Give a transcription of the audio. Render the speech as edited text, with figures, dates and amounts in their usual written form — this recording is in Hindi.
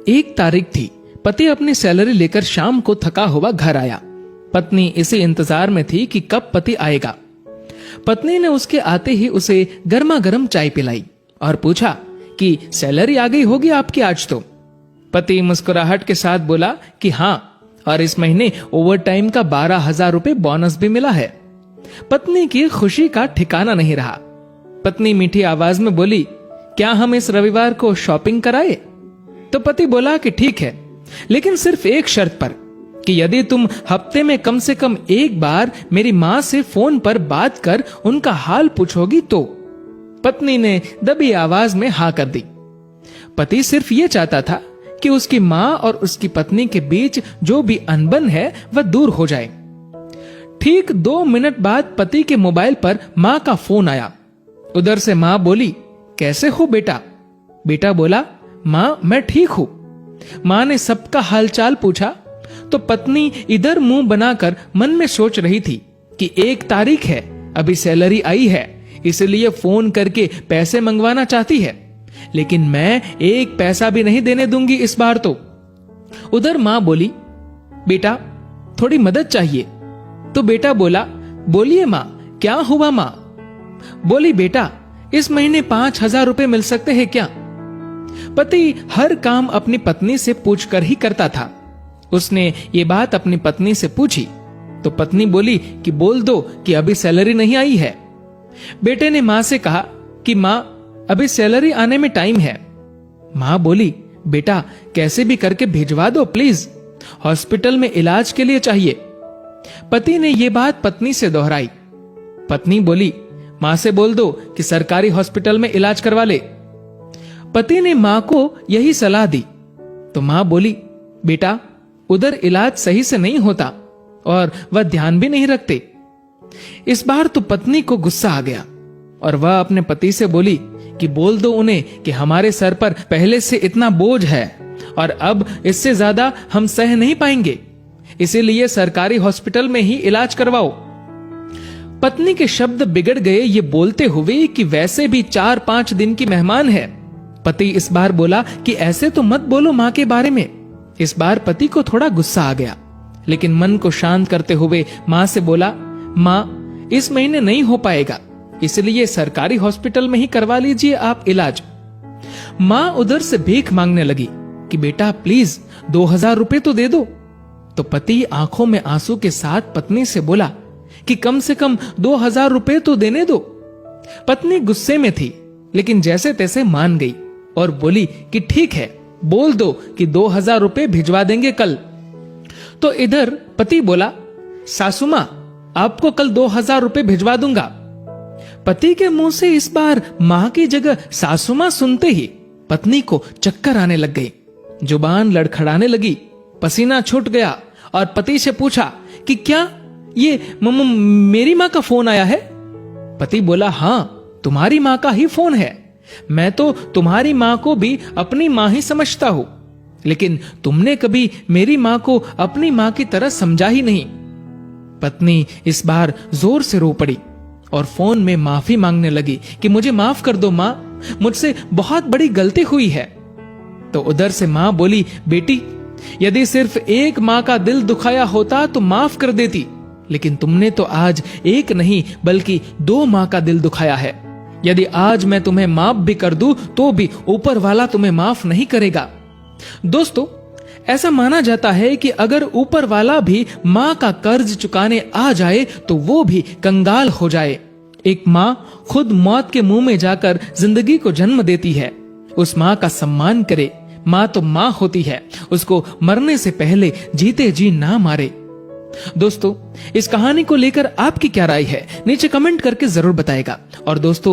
एक तारीख थी। पति अपनी सैलरी लेकर शाम को थका हुआ घर आया। पत्नी इसी इंतजार में थी कि कब पति आएगा। पत्नी ने उसके आते ही उसे गर्मा गर्म चाय पिलाई और पूछा कि सैलरी आ गई होगी आपकी आज तो। पति मुस्कुराहट के साथ बोला कि हाँ, और इस महीने ओवर टाइम का 12,000 रुपए बोनस भी मिला है। पत्नी की खुशी का ठिकाना नहीं रहा। पत्नी मीठी आवाज में बोली, क्या हम इस रविवार को शॉपिंग कराए? तो पति बोला कि ठीक है, लेकिन सिर्फ एक शर्त पर, कि यदि तुम हफ्ते में कम से कम एक बार मेरी माँ से फोन पर बात कर उनका हाल पूछोगी तो। पत्नी ने दबी आवाज में हाँ कर दी। पति सिर्फ ये चाहता था कि उसकी माँ और उसकी पत्नी के बीच जो भी अनबन है वह दूर हो जाए। ठीक 2 मिनट बाद पति के मोबाइल पर माँ का फोन आया। उधर से माँ बोली, कैसे हो बेटा? बेटा बोला, माँ मैं ठीक हूं। माँ ने सबका हालचाल पूछा तो पत्नी इधर मुंह बनाकर मन में सोच रही थी कि 1 तारीख है, अभी सैलरी आई है, इसलिए फोन करके पैसे मंगवाना चाहती है, लेकिन मैं 1 पैसा भी नहीं देने दूंगी इस बार तो। उधर माँ बोली, बेटा थोड़ी मदद चाहिए। तो बेटा बोला, बोलिए माँ, क्या हुआ माँ? बोली, बेटा इस महीने 5,000 रुपए मिल सकते हैं क्या? पति हर काम अपनी पत्नी से पूछकर ही करता था। उसने ये बात अपनी पत्नी से पूछी तो पत्नी बोली कि बोल दो कि अभी सैलरी नहीं आई है। बेटे ने माँ से कहा कि माँ अभी सैलरी आने में टाइम है। माँ बोली, बेटा कैसे भी करके भिजवा दो प्लीज, हॉस्पिटल में इलाज के लिए चाहिए। पति ने ये बात पत्नी से दोहराई। पत्नी बोली, माँ से बोल दो कि सरकारी हॉस्पिटल में इलाज करवा ले। पति ने माँ को यही सलाह दी तो माँ बोली, बेटा उधर इलाज सही से नहीं होता और वह ध्यान भी नहीं रखते। इस बार तो पत्नी को गुस्सा आ गया और वह अपने पति से बोली कि बोल दो उन्हें कि हमारे सर पर पहले से इतना बोझ है और अब इससे ज्यादा हम सह नहीं पाएंगे, इसीलिए सरकारी हॉस्पिटल में ही इलाज करवाओ। पत्नी के शब्द बिगड़ गए ये बोलते हुए कि वैसे भी 4-5 दिन की मेहमान है। पति इस बार बोला कि ऐसे तो मत बोलो माँ के बारे में। इस बार पति को थोड़ा गुस्सा आ गया, लेकिन मन को शांत करते हुए माँ से बोला, माँ इस महीने नहीं हो पाएगा, इसलिए सरकारी हॉस्पिटल में ही करवा लीजिए आप इलाज। माँ उधर से भीख मांगने लगी कि बेटा प्लीज 2,000 रुपए तो दे दो। तो पति आंखों में आंसू के साथ पत्नी से बोला कि कम से कम 2,000 रुपए तो देने दो। पत्नी गुस्से में थी, लेकिन जैसे तैसे मान गई और बोली कि ठीक है, बोल दो कि 2,000 रुपए भिजवा देंगे कल। तो इधर पति बोला, सासू माँ आपको कल 2,000 रुपए भिजवा दूंगा। पति के मुंह से इस बार माँ की जगह सासू माँ सुनते ही पत्नी को चक्कर आने लग गई, जुबान लड़खड़ाने लगी, पसीना छूट गया और पति से पूछा कि क्या ये मेरी माँ का फोन आया है? पति बोला, हाँ तुम्हारी माँ का ही फोन है। मैं तो तुम्हारी माँ को भी अपनी माँ ही समझता हूं, लेकिन तुमने कभी मेरी माँ को अपनी माँ की तरह समझा ही नहीं। पत्नी इस बार जोर से रो पड़ी और फोन में माफी मांगने लगी कि मुझे माफ कर दो माँ, मुझसे बहुत बड़ी गलती हुई है। तो उधर से माँ बोली, बेटी यदि सिर्फ एक माँ का दिल दुखाया होता तो माफ कर देती, लेकिन तुमने तो आज एक नहीं बल्कि 2 माँ का दिल दुखाया है। यदि आज मैं तुम्हें माफ भी कर दूं तो भी ऊपर वाला तुम्हें माफ नहीं करेगा। दोस्तों, ऐसा माना जाता है कि अगर ऊपर वाला भी माँ का कर्ज चुकाने आ जाए तो वो भी कंगाल हो जाए। एक माँ खुद मौत के मुंह में जाकर जिंदगी को जन्म देती है। उस माँ का सम्मान करे। माँ तो माँ होती है, उसको मरने से पहले जीते जी ना मारे। दोस्तों, इस कहानी को लेकर आपकी क्या राय है नीचे कमेंट करके जरूर बताएगा। और दोस्तों,